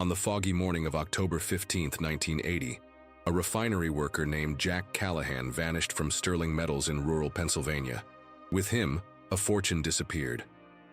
On the foggy morning of October 15, 1980, a refinery worker named Jack Callahan vanished from Sterling Metals in rural Pennsylvania. With him, a fortune disappeared: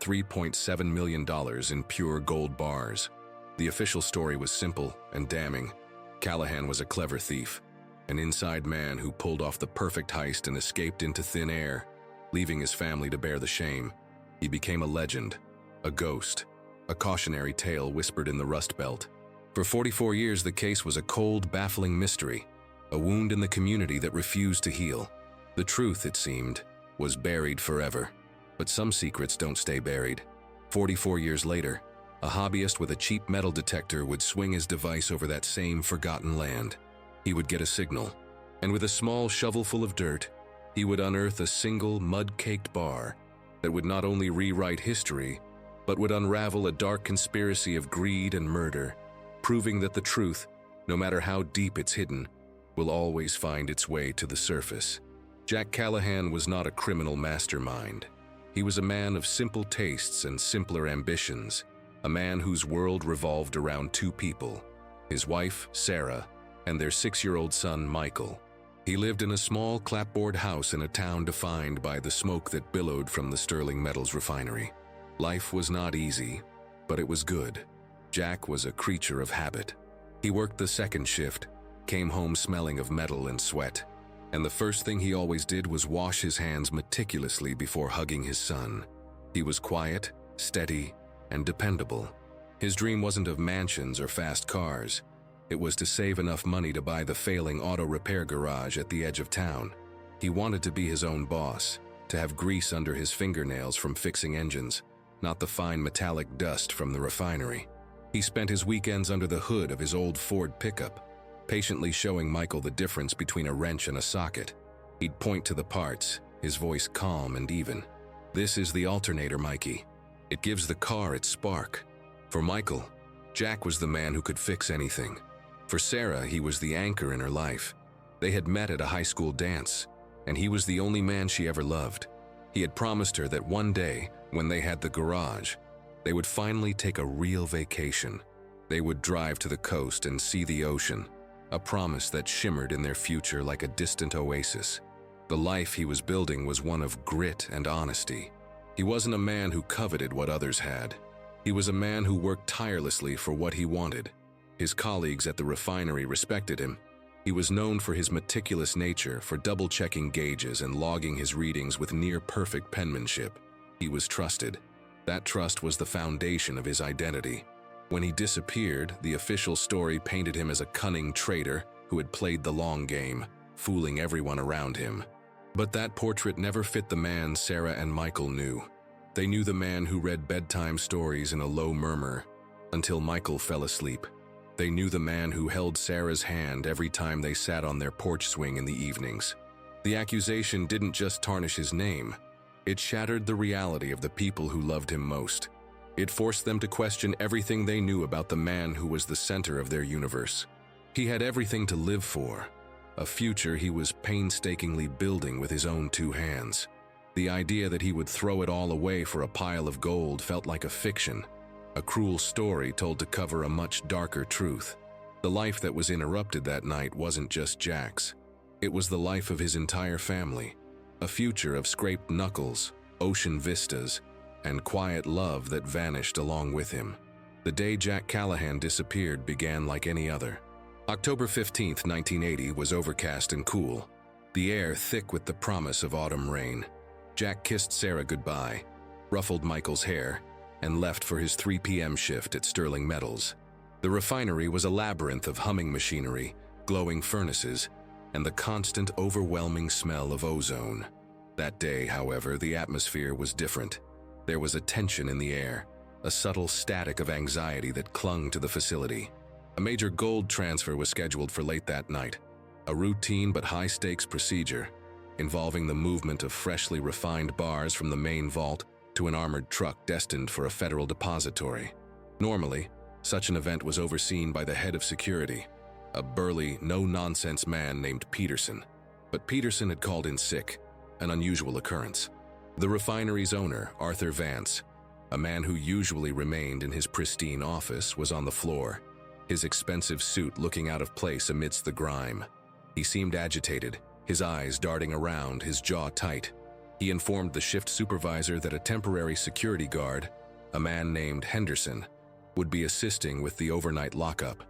$3.7 million in pure gold bars. The official story was simple and damning. Callahan was a clever thief, an inside man who pulled off the perfect heist and escaped into thin air, leaving his family to bear the shame. He became a legend, a ghost, a cautionary tale whispered in the Rust Belt. For 44 years, the case was a cold, baffling mystery, a wound in the community that refused to heal. The truth, it seemed, was buried forever. But some secrets don't stay buried. 44 years later, a hobbyist with a cheap metal detector would swing his device over that same forgotten land. He would get a signal, and with a small shovelful of dirt, he would unearth a single mud-caked bar that would not only rewrite history, but would unravel a dark conspiracy of greed and murder, proving that the truth, no matter how deep it's hidden, will always find its way to the surface. Jack Callahan was not a criminal mastermind. He was a man of simple tastes and simpler ambitions, a man whose world revolved around two people: his wife, Sarah, and their 6-year-old son, Michael. He lived in a small clapboard house in a town defined by the smoke that billowed from the Sterling Metals refinery. Life was not easy, but it was good. Jack was a creature of habit. He worked the second shift, came home smelling of metal and sweat, and the first thing he always did was wash his hands meticulously before hugging his son. He was quiet, steady, and dependable. His dream wasn't of mansions or fast cars. It was to save enough money to buy the failing auto repair garage at the edge of town. He wanted to be his own boss, to have grease under his fingernails from fixing engines, not the fine metallic dust from the refinery. He spent his weekends under the hood of his old Ford pickup, patiently showing Michael the difference between a wrench and a socket. He'd point to the parts, his voice calm and even. "This is the alternator, Mikey. It gives the car its spark." For Michael, Jack was the man who could fix anything. For Sarah, he was the anchor in her life. They had met at a high school dance, and he was the only man she ever loved. He had promised her that one day, when they had the garage, they would finally take a real vacation. They would drive to the coast and see the ocean, a promise that shimmered in their future like a distant oasis. The life he was building was one of grit and honesty. He wasn't a man who coveted what others had. He was a man who worked tirelessly for what he wanted. His colleagues at the refinery respected him. He was known for his meticulous nature, for double-checking gauges and logging his readings with near-perfect penmanship. He was trusted. That trust was the foundation of his identity. When he disappeared, the official story painted him as a cunning traitor who had played the long game, fooling everyone around him. But that portrait never fit the man Sarah and Michael knew. They knew the man who read bedtime stories in a low murmur until Michael fell asleep. They knew the man who held Sarah's hand every time they sat on their porch swing in the evenings. The accusation didn't just tarnish his name. It shattered the reality of the people who loved him most. It forced them to question everything they knew about the man who was the center of their universe. He had everything to live for, a future he was painstakingly building with his own two hands. The idea that he would throw it all away for a pile of gold felt like a fiction, a cruel story told to cover a much darker truth. The life that was interrupted that night wasn't just Jack's. It was the life of his entire family, a future of scraped knuckles, ocean vistas, and quiet love that vanished along with him. The day Jack Callahan disappeared began like any other. October 15, 1980 was overcast and cool, the air thick with the promise of autumn rain. Jack kissed Sarah goodbye, ruffled Michael's hair, and left for his 3 p.m. shift at Sterling Metals. The refinery was a labyrinth of humming machinery, glowing furnaces, and the constant, overwhelming smell of ozone. That day, however, the atmosphere was different. There was a tension in the air, a subtle static of anxiety that clung to the facility. A major gold transfer was scheduled for late that night, a routine but high-stakes procedure, involving the movement of freshly refined bars from the main vault to an armored truck destined for a federal depository. Normally, such an event was overseen by the head of security, a burly, no-nonsense man named Peterson. But Peterson had called in sick, an unusual occurrence. The refinery's owner, Arthur Vance, a man who usually remained in his pristine office, was on the floor. his expensive suit looking out of place amidst the grime. He seemed agitated, his eyes darting around, his jaw tight. He informed the shift supervisor that a temporary security guard, a man named Henderson, would be assisting with the overnight lockup.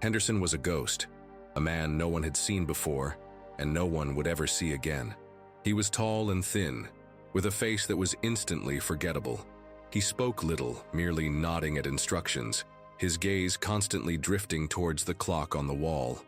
Henderson was a ghost, a man no one had seen before, and no one would ever see again. He was tall and thin, with a face that was instantly forgettable. He spoke little, merely nodding at instructions, his gaze constantly drifting towards the clock on the wall.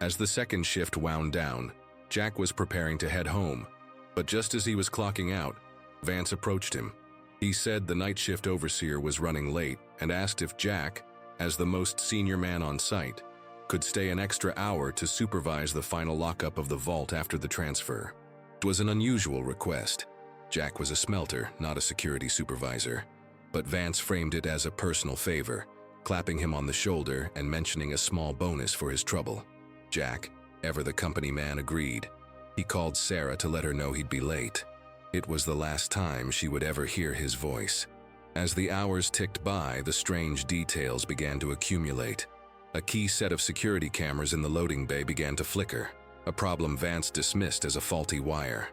As the second shift wound down, Jack was preparing to head home, but just as he was clocking out, Vance approached him. He said the night shift overseer was running late and asked if Jack, as the most senior man on site, could stay an extra hour to supervise the final lockup of the vault after the transfer. It was an unusual request. Jack was a smelter, not a security supervisor, but Vance framed it as a personal favor, clapping him on the shoulder and mentioning a small bonus for his trouble. Jack, ever the company man, agreed. He called Sarah to let her know he'd be late. It was the last time she would ever hear his voice. As the hours ticked by, the strange details began to accumulate. A key set of security cameras in the loading bay began to flicker, a problem Vance dismissed as a faulty wire.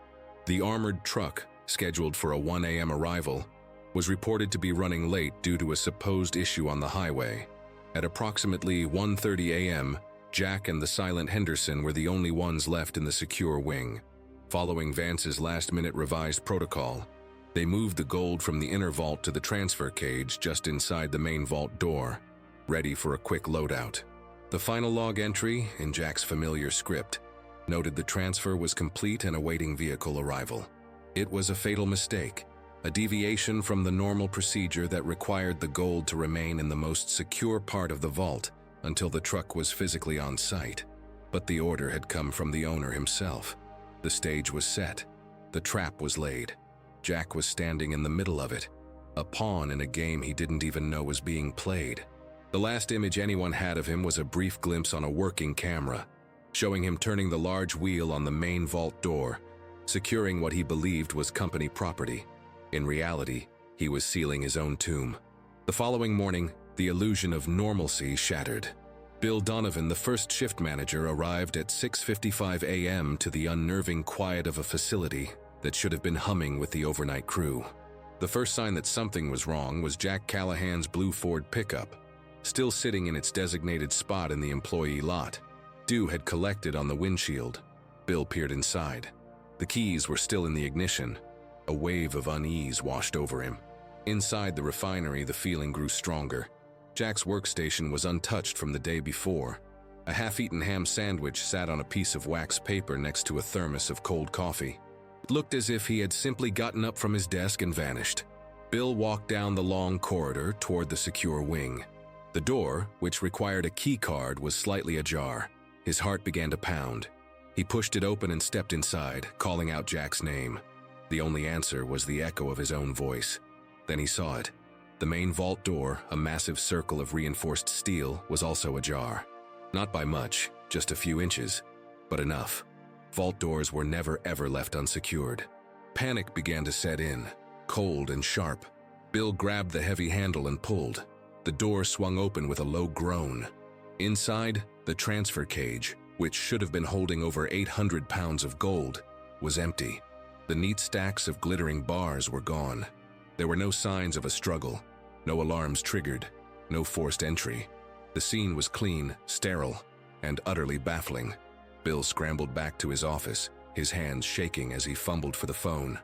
The armored truck, scheduled for a 1 a.m. arrival, was reported to be running late due to a supposed issue on the highway. At approximately 1:30 a.m., Jack and the silent Henderson were the only ones left in the secure wing. Following Vance's last-minute revised protocol, they moved the gold from the inner vault to the transfer cage just inside the main vault door, ready for a quick loadout. The final log entry, in Jack's familiar script, noted the transfer was complete and awaiting vehicle arrival. It was a fatal mistake, a deviation from the normal procedure that required the gold to remain in the most secure part of the vault until the truck was physically on site. But the order had come from the owner himself. The stage was set. The trap was laid. Jack was standing in the middle of it, a pawn in a game he didn't even know was being played. The last image anyone had of him was a brief glimpse on a working camera, showing him turning the large wheel on the main vault door, securing what he believed was company property. In reality, he was sealing his own tomb. The following morning, the illusion of normalcy shattered. Bill Donovan, the first shift manager, arrived at 6:55 a.m. to the unnerving quiet of a facility that should have been humming with the overnight crew. The first sign that something was wrong was Jack Callahan's blue Ford pickup, still sitting in its designated spot in the employee lot. Dew had collected on the windshield. Bill peered inside. The keys were still in the ignition. A wave of unease washed over him. Inside the refinery, the feeling grew stronger. Jack's workstation was untouched from the day before. A half-eaten ham sandwich sat on a piece of wax paper next to a thermos of cold coffee. It looked as if he had simply gotten up from his desk and vanished. Bill walked down the long corridor toward the secure wing. The door, which required a key card, was slightly ajar. His heart began to pound. He pushed it open and stepped inside, calling out Jack's name. The only answer was the echo of his own voice. Then he saw it. The main vault door, a massive circle of reinforced steel, was also ajar. Not by much, just a few inches, but enough. Vault doors were never ever left unsecured. Panic began to set in, cold and sharp. Bill grabbed the heavy handle and pulled. The door swung open with a low groan. Inside, the transfer cage, which should have been holding over 800 pounds of gold, was empty. The neat stacks of glittering bars were gone. There were no signs of a struggle, no alarms triggered, no forced entry. The scene was clean, sterile, and utterly baffling. Bill scrambled back to his office, his hands shaking as he fumbled for the phone.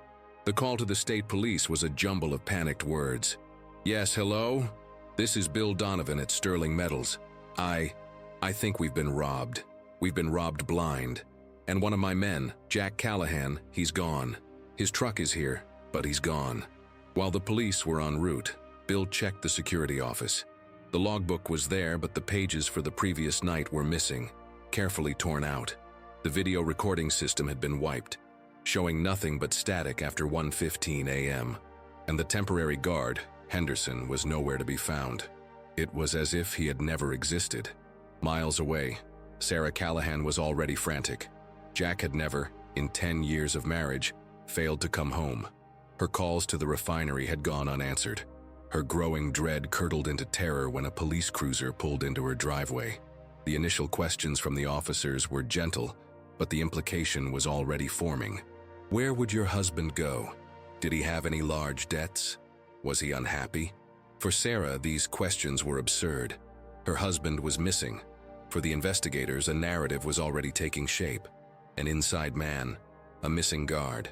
The call to the state police was a jumble of panicked words. "Yes, hello? This is Bill Donovan at Sterling Metals. I think we've been robbed. We've been robbed blind. And one of my men, Jack Callahan, he's gone. His truck is here, but he's gone." While the police were en route, Bill checked the security office. The logbook was there, but the pages for the previous night were missing, carefully torn out. The video recording system had been wiped, showing nothing but static after 1:15 a.m. And the temporary guard, Henderson, was nowhere to be found. It was as if he had never existed. Miles away, Sarah Callahan was already frantic. Jack had never, in 10 years of marriage, failed to come home. Her calls to the refinery had gone unanswered. Her growing dread curdled into terror when a police cruiser pulled into her driveway. The initial questions from the officers were gentle, but the implication was already forming. Where would your husband go? Did he have any large debts? Was he unhappy? For Sarah, these questions were absurd. Her husband was missing. For the investigators, a narrative was already taking shape. An inside man, a missing guard,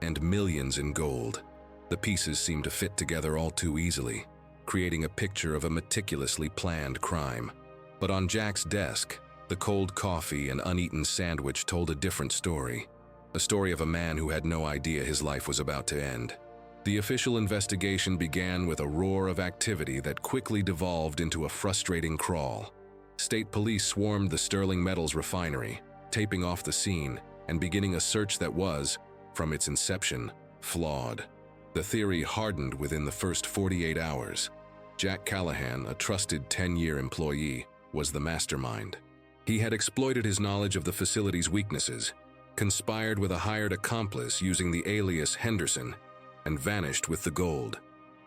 and millions in gold. The pieces seemed to fit together all too easily, creating a picture of a meticulously planned crime. But on Jack's desk, the cold coffee and uneaten sandwich told a different story. A story of a man who had no idea his life was about to end. The official investigation began with a roar of activity that quickly devolved into a frustrating crawl. State police swarmed the Sterling Metals refinery, taping off the scene and beginning a search that was, from its inception, flawed. The theory hardened within the first 48 hours. Jack Callahan, a trusted 10-year employee, was the mastermind. He had exploited his knowledge of the facility's weaknesses, conspired with a hired accomplice using the alias Henderson, and vanished with the gold.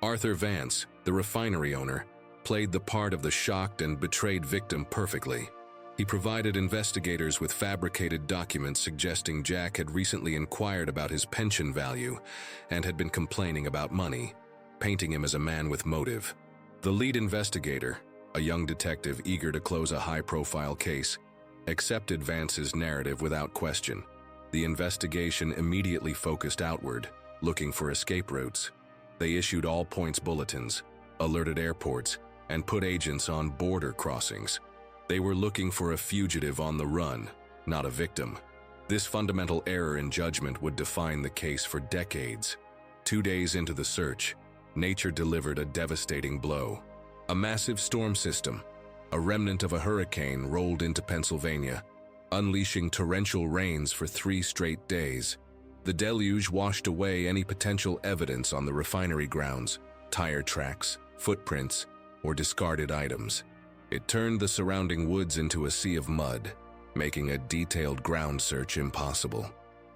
Arthur Vance, the refinery owner, played the part of the shocked and betrayed victim perfectly. He provided investigators with fabricated documents suggesting Jack had recently inquired about his pension value and had been complaining about money, painting him as a man with motive. The lead investigator, a young detective eager to close a high-profile case, accepted Vance's narrative without question. The investigation immediately focused outward, looking for escape routes. They issued all-points bulletins, alerted airports, and put agents on border crossings. They were looking for a fugitive on the run, not a victim. This fundamental error in judgment would define the case for decades. 2 days into the search, nature delivered a devastating blow. A massive storm system, a remnant of a hurricane, rolled into Pennsylvania, unleashing torrential rains for 3 straight days. The deluge washed away any potential evidence on the refinery grounds, tire tracks, footprints, or discarded items. It turned the surrounding woods into a sea of mud, making a detailed ground search impossible.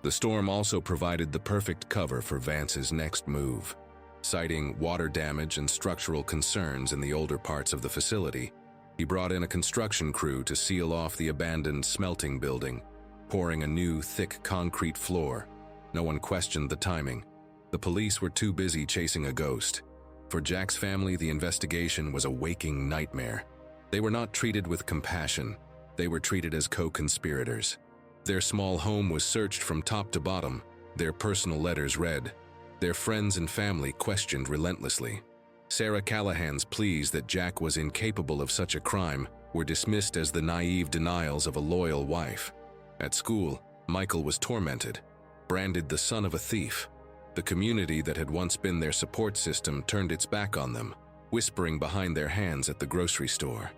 The storm also provided the perfect cover for Vance's next move. Citing water damage and structural concerns in the older parts of the facility, he brought in a construction crew to seal off the abandoned smelting building, pouring a new, thick concrete floor. No one questioned the timing. The police were too busy chasing a ghost. For Jack's family, the investigation was a waking nightmare. They were not treated with compassion. They were treated as co-conspirators. Their small home was searched from top to bottom, their personal letters read. Their friends and family questioned relentlessly. Sarah Callahan's pleas that Jack was incapable of such a crime were dismissed as the naive denials of a loyal wife. At school, Michael was tormented, branded the son of a thief. The community that had once been their support system turned its back on them, whispering behind their hands at the grocery store.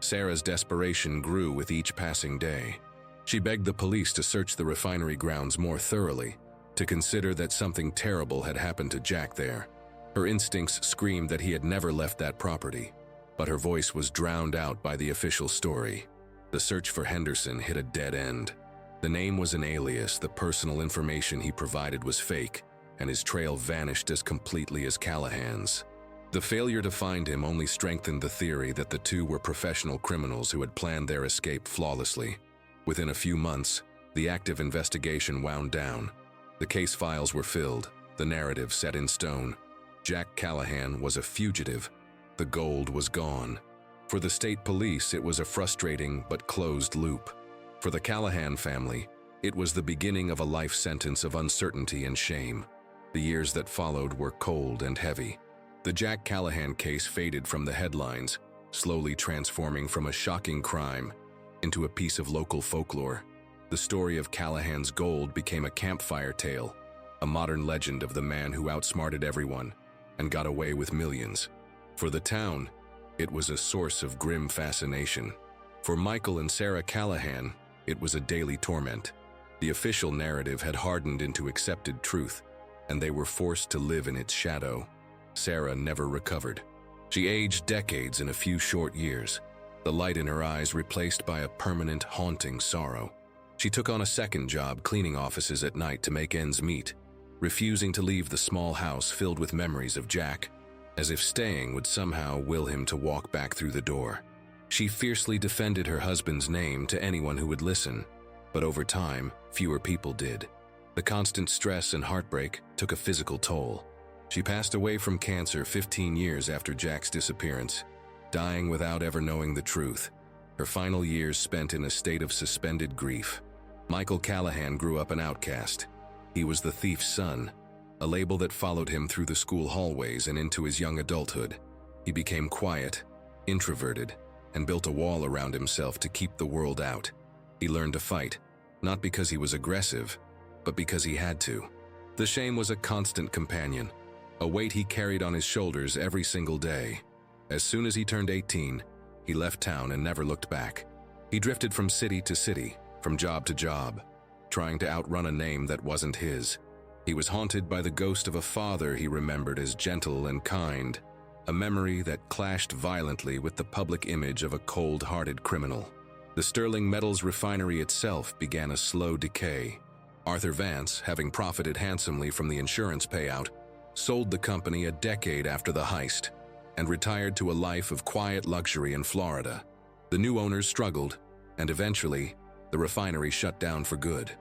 Sarah's desperation grew with each passing day. She begged the police to search the refinery grounds more thoroughly, to consider that something terrible had happened to Jack there. Her instincts screamed that he had never left that property, but her voice was drowned out by the official story. The search for Henderson hit a dead end. The name was an alias, the personal information he provided was fake, and his trail vanished as completely as Callahan's. The failure to find him only strengthened the theory that the two were professional criminals who had planned their escape flawlessly. Within a few months, the active investigation wound down. The case files were filled, the narrative set in stone. Jack Callahan was a fugitive. The gold was gone. For the state police, it was a frustrating but closed loop. For the Callahan family, it was the beginning of a life sentence of uncertainty and shame. The years that followed were cold and heavy. The Jack Callahan case faded from the headlines, slowly transforming from a shocking crime into a piece of local folklore. The story of Callahan's gold became a campfire tale, a modern legend of the man who outsmarted everyone and got away with millions. For the town, it was a source of grim fascination. For Michael and Sarah Callahan, it was a daily torment. The official narrative had hardened into accepted truth, and they were forced to live in its shadow. Sarah never recovered. She aged decades in a few short years, the light in her eyes replaced by a permanent, haunting sorrow. She took on a second job cleaning offices at night to make ends meet, refusing to leave the small house filled with memories of Jack. as if staying would somehow will him to walk back through the door. She fiercely defended her husband's name to anyone who would listen, but over time, fewer people did. The constant stress and heartbreak took a physical toll. She passed away from cancer 15 years after Jack's disappearance, dying without ever knowing the truth, her final years spent in a state of suspended grief. Michael Callahan grew up an outcast. He was the thief's son, a label that followed him through the school hallways and into his young adulthood. He became quiet, introverted, and built a wall around himself to keep the world out. He learned to fight, not because he was aggressive, but because he had to. The shame was a constant companion, a weight he carried on his shoulders every single day. As soon as he turned 18, he left town and never looked back. He drifted from city to city, from job to job, trying to outrun a name that wasn't his. He was haunted by the ghost of a father he remembered as gentle and kind, a memory that clashed violently with the public image of a cold-hearted criminal. The Sterling Metals refinery itself began a slow decay. Arthur Vance, having profited handsomely from the insurance payout, sold the company a decade after the heist and retired to a life of quiet luxury in Florida. The new owners struggled, and eventually, the refinery shut down for good.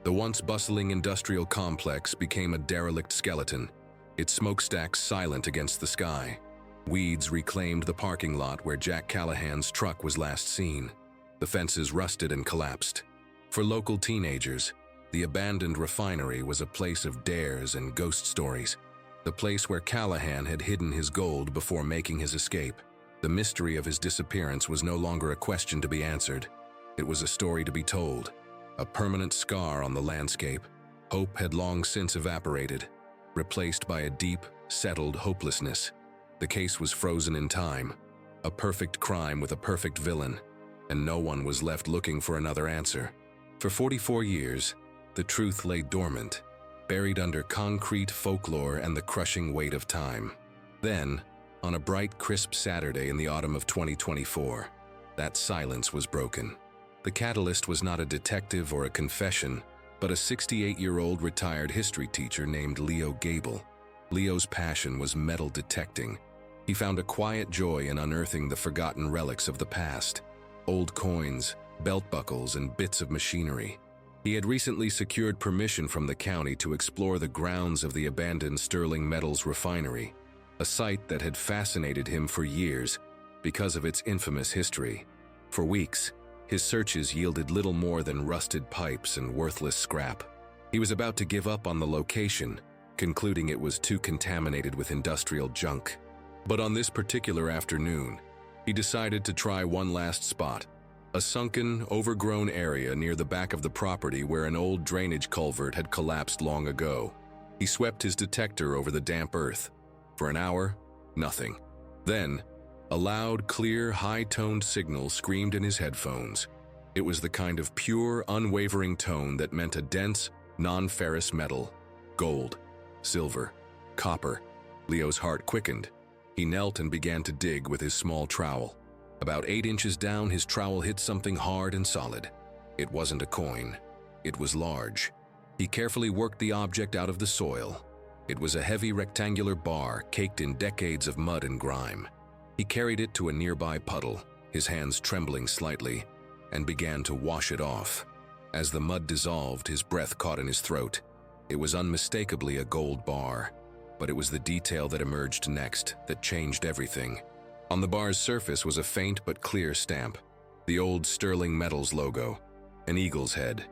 The once bustling industrial complex became a derelict skeleton, its smokestacks silent against the sky. Weeds reclaimed the parking lot where Jack Callahan's truck was last seen. The fences rusted and collapsed. For local teenagers, the abandoned refinery was a place of dares and ghost stories, the place where Callahan had hidden his gold before making his escape. The mystery of his disappearance was no longer a question to be answered. It was a story to be told, a permanent scar on the landscape. Hope had long since evaporated, replaced by a deep, settled hopelessness. The case was frozen in time, a perfect crime with a perfect villain, and no one was left looking for another answer. For 44 years, the truth lay dormant, buried under concrete folklore and the crushing weight of time. Then, on a bright, crisp Saturday in the autumn of 2024, that silence was broken. The catalyst was not a detective or a confession, but a 68-year-old retired history teacher named Leo Gable. Leo's passion was metal detecting. He found a quiet joy in unearthing the forgotten relics of the past, old coins, belt buckles, and bits of machinery. He had recently secured permission from the county to explore the grounds of the abandoned Sterling Metals refinery, a site that had fascinated him for years because of its infamous history. For weeks, his searches yielded little more than rusted pipes and worthless scrap. He was about to give up on the location, concluding it was too contaminated with industrial junk. But on this particular afternoon, he decided to try one last spot, a sunken, overgrown area near the back of the property where an old drainage culvert had collapsed long ago. He swept his detector over the damp earth. For an hour, nothing. Then, a loud, clear, high-toned signal screamed in his headphones. It was the kind of pure, unwavering tone that meant a dense, non-ferrous metal: gold, silver, copper. Leo's heart quickened. He knelt and began to dig with his small trowel. About 8 inches down, his trowel hit something hard and solid. It wasn't a coin. It was large. He carefully worked the object out of the soil. It was a heavy rectangular bar caked in decades of mud and grime. He carried it to a nearby puddle, his hands trembling slightly, and began to wash it off. As the mud dissolved, his breath caught in his throat. It was unmistakably a gold bar, but it was the detail that emerged next that changed everything. On the bar's surface was a faint but clear stamp, the old Sterling Metals logo, an eagle's head,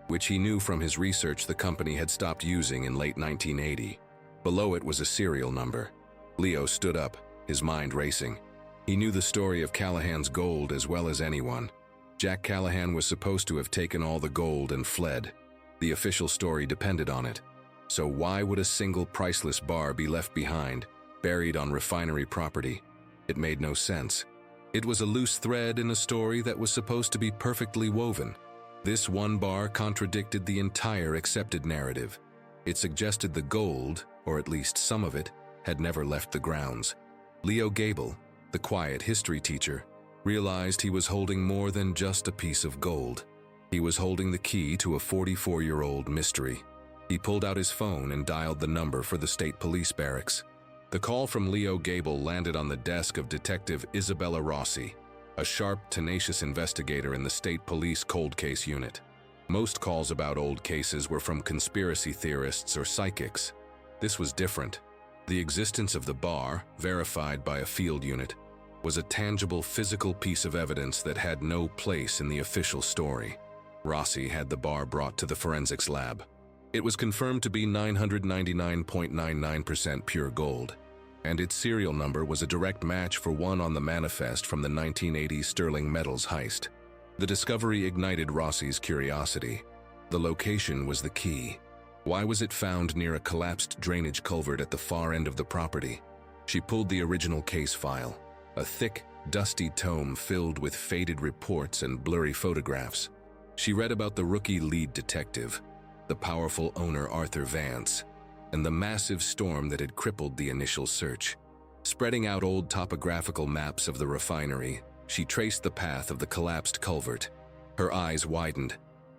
which he knew from his research the company had stopped using in late 1980. Below it was a serial number. Leo stood up, his mind racing. He knew the story of Callahan's gold as well as anyone. Jack Callahan was supposed to have taken all the gold and fled. The official story depended on it. So why would a single priceless bar be left behind, buried on refinery property? It made no sense. It was a loose thread in a story that was supposed to be perfectly woven. This one bar contradicted the entire accepted narrative. It suggested the gold, or at least some of it, had never left the grounds. Leo Gable, the quiet history teacher, realized he was holding more than just a piece of gold. He was holding the key to a 44-year-old mystery. He pulled out his phone and dialed the number for the state police barracks. The call from Leo Gable landed on the desk of Detective Isabella Rossi, a sharp, tenacious investigator in the State Police Cold Case Unit. Most calls about old cases were from conspiracy theorists or psychics. This was different. The existence of the bar, verified by a field unit, was a tangible physical piece of evidence that had no place in the official story. Rossi had the bar brought to the forensics lab. It was confirmed to be 999.99% pure gold, and its serial number was a direct match for one on the manifest from the 1980 Sterling Metals heist. The discovery ignited Rossi's curiosity. The location was the key. Why was it found near a collapsed drainage culvert at the far end of the property? She pulled the original case file, a thick, dusty tome filled with faded reports and blurry photographs. She read about the rookie lead detective, the powerful owner Arthur Vance, and the massive storm that had crippled the initial search. Spreading out old topographical maps of the refinery, she traced the path of the collapsed culvert. Her eyes widened.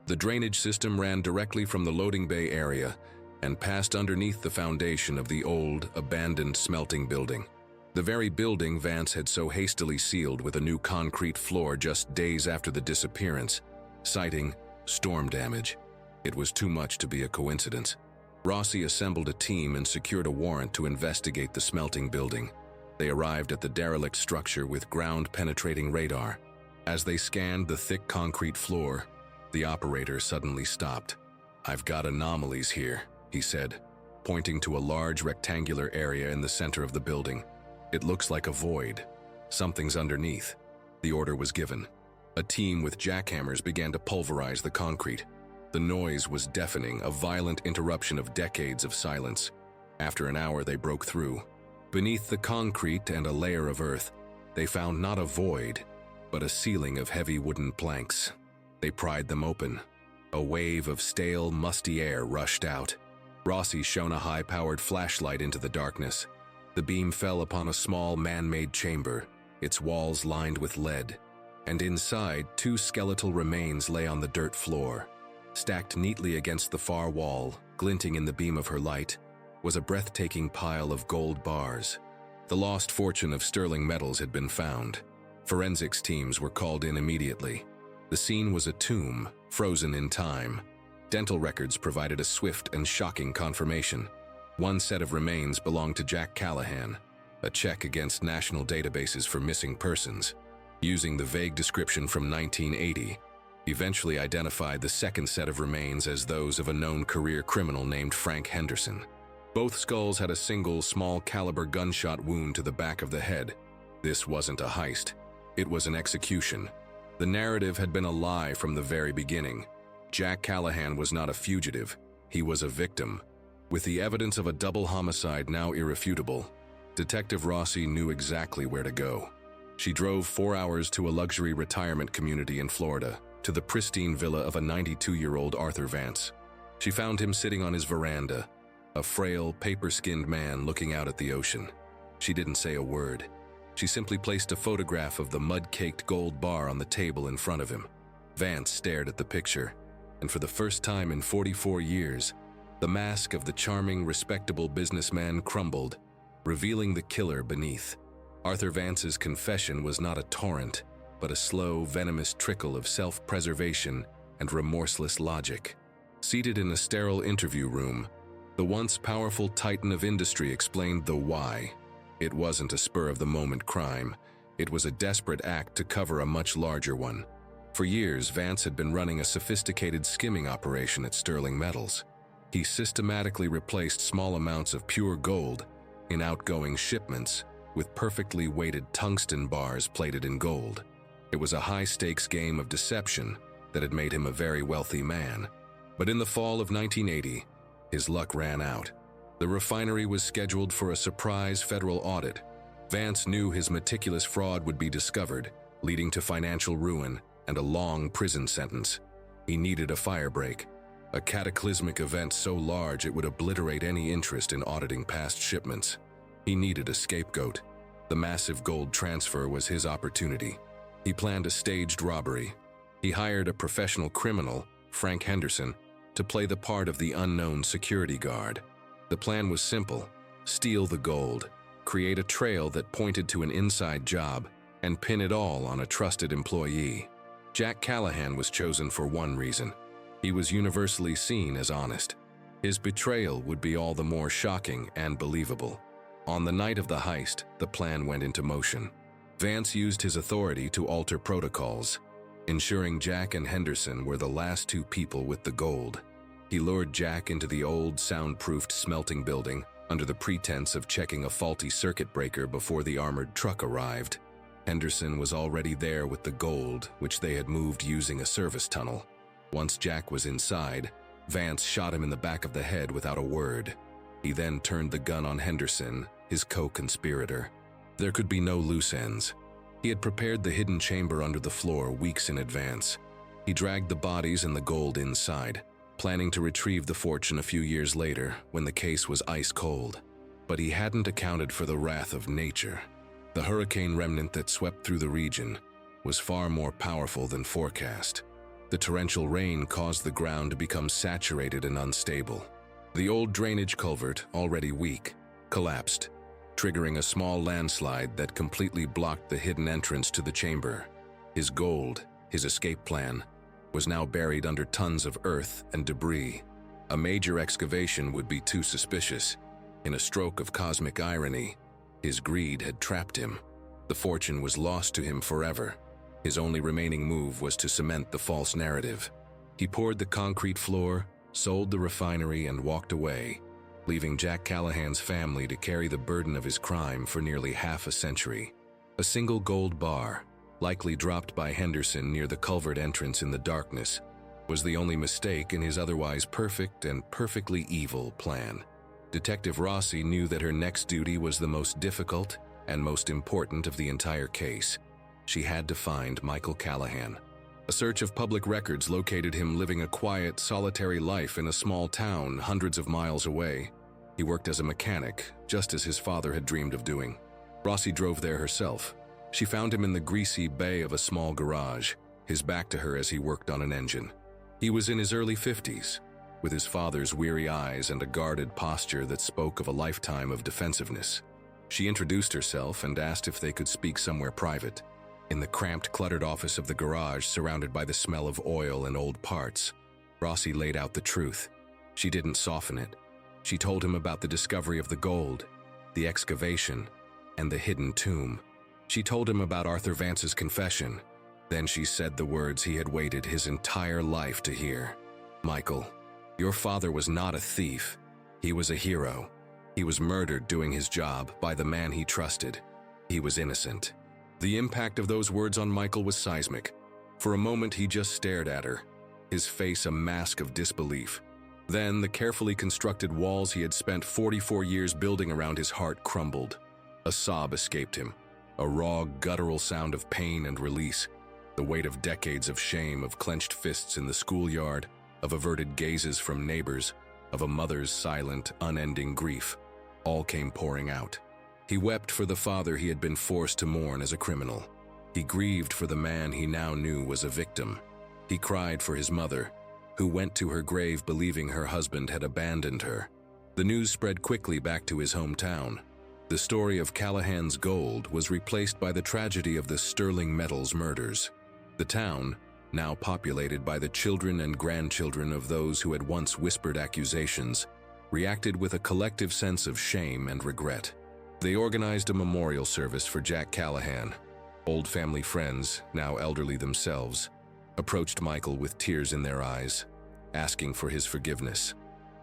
The drainage system ran directly from the loading bay area and passed underneath the foundation of the old, abandoned smelting building. The very building Vance had so hastily sealed with a new concrete floor just days after the disappearance, citing storm damage. It was too much to be a coincidence. Rossi assembled a team and secured a warrant to investigate the smelting building. They arrived at the derelict structure with ground-penetrating radar. As they scanned the thick concrete floor, the operator suddenly stopped. "I've got anomalies here," he said, pointing to a large rectangular area in the center of the building. "It looks like a void. Something's underneath." The order was given. A team with jackhammers began to pulverize the concrete. The noise was deafening, a violent interruption of decades of silence. After an hour, they broke through. Beneath the concrete and a layer of earth, they found not a void, but a ceiling of heavy wooden planks. They pried them open. A wave of stale, musty air rushed out. Rossi shone a high-powered flashlight into the darkness. The beam fell upon a small man-made chamber, its walls lined with lead, and inside, two skeletal remains lay on the dirt floor. Stacked neatly against the far wall, glinting in the beam of her light, was a breathtaking pile of gold bars. The lost fortune of Sterling Metals had been found. Forensics teams were called in immediately. The scene was a tomb, frozen in time. Dental records provided a swift and shocking confirmation. One set of remains belonged to Jack Callahan, a check against national databases for missing persons, using the vague description from 1980, eventually identified the second set of remains as those of a known career criminal named Frank Henderson. Both skulls had a single small-caliber gunshot wound to the back of the head. This wasn't a heist. It was an execution. The narrative had been a lie from the very beginning. Jack Callahan was not a fugitive. He was a victim. With the evidence of a double homicide now irrefutable, Detective Rossi knew exactly where to go. She drove 4 hours to a luxury retirement community in Florida, to the pristine villa of a 92-year-old Arthur Vance. She found him sitting on his veranda, a frail, paper-skinned man looking out at the ocean. She didn't say a word. She simply placed a photograph of the mud-caked gold bar on the table in front of him. Vance stared at the picture, and for the first time in 44 years, the mask of the charming, respectable businessman crumbled, revealing the killer beneath. Arthur Vance's confession was not a torrent, but a slow, venomous trickle of self-preservation and remorseless logic. Seated in a sterile interview room, the once powerful titan of industry explained the why. It wasn't a spur-of-the-moment crime. It was a desperate act to cover a much larger one. For years, Vance had been running a sophisticated skimming operation at Sterling Metals. He systematically replaced small amounts of pure gold in outgoing shipments with perfectly weighted tungsten bars plated in gold. It was a high-stakes game of deception that had made him a very wealthy man. But in the fall of 1980, his luck ran out. The refinery was scheduled for a surprise federal audit. Vance knew his meticulous fraud would be discovered, leading to financial ruin and a long prison sentence. He needed a firebreak, a cataclysmic event so large it would obliterate any interest in auditing past shipments. He needed a scapegoat. The massive gold transfer was his opportunity. He planned a staged robbery. He hired a professional criminal, Frank Henderson, to play the part of the unknown security guard. The plan was simple: steal the gold, create a trail that pointed to an inside job, and pin it all on a trusted employee. Jack Callahan was chosen for one reason. He was universally seen as honest. His betrayal would be all the more shocking and believable. On the night of the heist, the plan went into motion. Vance used his authority to alter protocols, ensuring Jack and Henderson were the last two people with the gold. He lured Jack into the old, soundproofed smelting building under the pretense of checking a faulty circuit breaker before the armored truck arrived. Henderson was already there with the gold, which they had moved using a service tunnel. Once Jack was inside, Vance shot him in the back of the head without a word. He then turned the gun on Henderson, his co-conspirator. There could be no loose ends. He had prepared the hidden chamber under the floor weeks in advance. He dragged the bodies and the gold inside, planning to retrieve the fortune a few years later when the case was ice cold. But he hadn't accounted for the wrath of nature. The hurricane remnant that swept through the region was far more powerful than forecast. The torrential rain caused the ground to become saturated and unstable. The old drainage culvert, already weak, collapsed, triggering a small landslide that completely blocked the hidden entrance to the chamber. His gold, his escape plan, was now buried under tons of earth and debris. A major excavation would be too suspicious. In a stroke of cosmic irony, his greed had trapped him. The fortune was lost to him forever. His only remaining move was to cement the false narrative. He poured the concrete floor, sold the refinery, and walked away, leaving Jack Callahan's family to carry the burden of his crime for nearly half a century. A single gold bar, likely dropped by Henderson near the culvert entrance in the darkness, was the only mistake in his otherwise perfect and perfectly evil plan. Detective Rossi knew that her next duty was the most difficult and most important of the entire case. She had to find Michael Callahan. A search of public records located him living a quiet, solitary life in a small town hundreds of miles away. He worked as a mechanic, just as his father had dreamed of doing. Rossi drove there herself. She found him in the greasy bay of a small garage, his back to her as he worked on an engine. He was in his early 50s, with his father's weary eyes and a guarded posture that spoke of a lifetime of defensiveness. She introduced herself and asked if they could speak somewhere private. In the cramped, cluttered office of the garage, surrounded by the smell of oil and old parts, Rossi laid out the truth. She didn't soften it. She told him about the discovery of the gold, the excavation, and the hidden tomb. She told him about Arthur Vance's confession. Then she said the words he had waited his entire life to hear. "Michael, your father was not a thief. He was a hero. He was murdered doing his job by the man he trusted. He was innocent." The impact of those words on Michael was seismic. For a moment, he just stared at her, his face a mask of disbelief. Then, the carefully constructed walls he had spent 44 years building around his heart crumbled. A sob escaped him, a raw, guttural sound of pain and release. The weight of decades of shame, of clenched fists in the schoolyard, of averted gazes from neighbors, of a mother's silent, unending grief, all came pouring out. He wept for the father he had been forced to mourn as a criminal. He grieved for the man he now knew was a victim. He cried for his mother, who went to her grave believing her husband had abandoned her. The news spread quickly back to his hometown. The story of Callahan's gold was replaced by the tragedy of the Sterling Metals murders. The town, now populated by the children and grandchildren of those who had once whispered accusations, reacted with a collective sense of shame and regret. They organized a memorial service for Jack Callahan. Old family friends, now elderly themselves, approached Michael with tears in their eyes, asking for his forgiveness.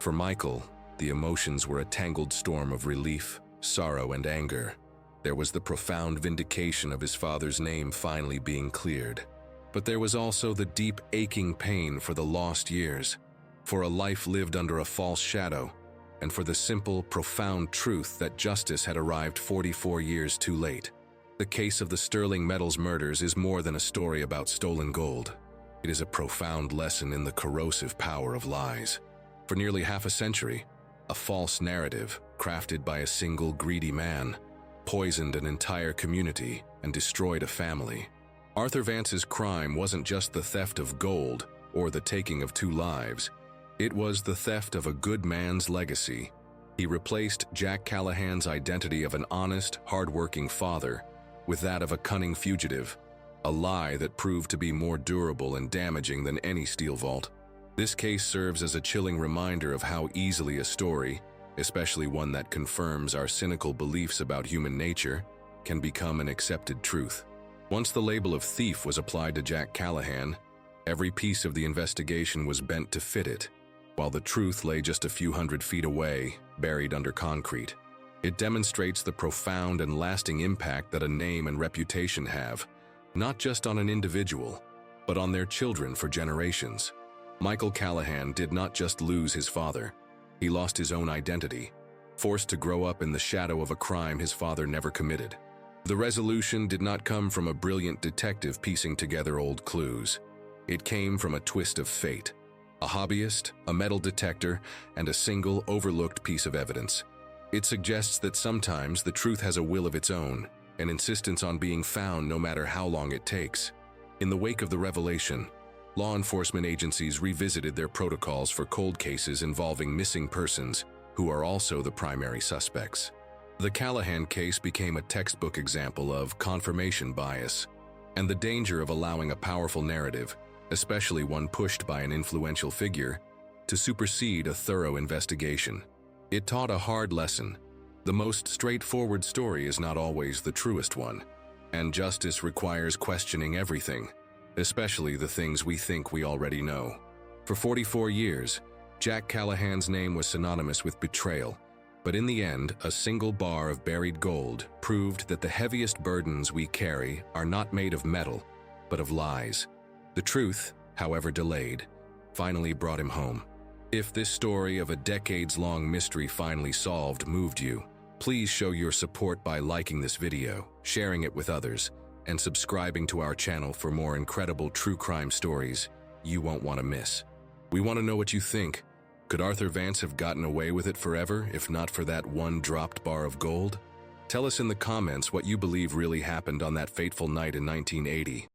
For Michael, the emotions were a tangled storm of relief, sorrow, and anger. There was the profound vindication of his father's name finally being cleared. But there was also the deep, aching pain for the lost years, for a life lived under a false shadow, and for the simple, profound truth that justice had arrived 44 years too late. The case of the Sterling Metals murders is more than a story about stolen gold. It is a profound lesson in the corrosive power of lies. For nearly half a century, a false narrative, crafted by a single greedy man, poisoned an entire community and destroyed a family. Arthur Vance's crime wasn't just the theft of gold or the taking of 2 lives. It was the theft of a good man's legacy, He replaced Jack Callahan's identity of an honest, hard-working father with that of a cunning fugitive, a lie that proved to be more durable and damaging than any steel vault. This case serves as a chilling reminder of how easily a story, especially one that confirms our cynical beliefs about human nature, can become an accepted truth. Once the label of thief was applied to Jack Callahan, every piece of the investigation was bent to fit it, while the truth lay just a few hundred feet away, buried under concrete. It demonstrates the profound and lasting impact that a name and reputation have, not just on an individual, but on their children for generations. Michael Callahan did not just lose his father, he lost his own identity, forced to grow up in the shadow of a crime his father never committed. The resolution did not come from a brilliant detective piecing together old clues. It came from a twist of fate. A hobbyist, a metal detector, and a single, overlooked piece of evidence. It suggests that sometimes the truth has a will of its own, an insistence on being found no matter how long it takes. In the wake of the revelation, law enforcement agencies revisited their protocols for cold cases involving missing persons who are also the primary suspects. The Callahan case became a textbook example of confirmation bias and the danger of allowing a powerful narrative, especially one pushed by an influential figure, to supersede a thorough investigation. It taught a hard lesson. The most straightforward story is not always the truest one, and justice requires questioning everything, especially the things we think we already know. For 44 years, Jack Callahan's name was synonymous with betrayal, but in the end, a single bar of buried gold proved that the heaviest burdens we carry are not made of metal, but of lies. The truth, however delayed, finally brought him home. If this story of a decades-long mystery finally solved moved you, please show your support by liking this video, sharing it with others, and subscribing to our channel for more incredible true crime stories you won't want to miss. We want to know what you think. Could Arthur Vance have gotten away with it forever if not for that one dropped bar of gold? Tell us in the comments what you believe really happened on that fateful night in 1980.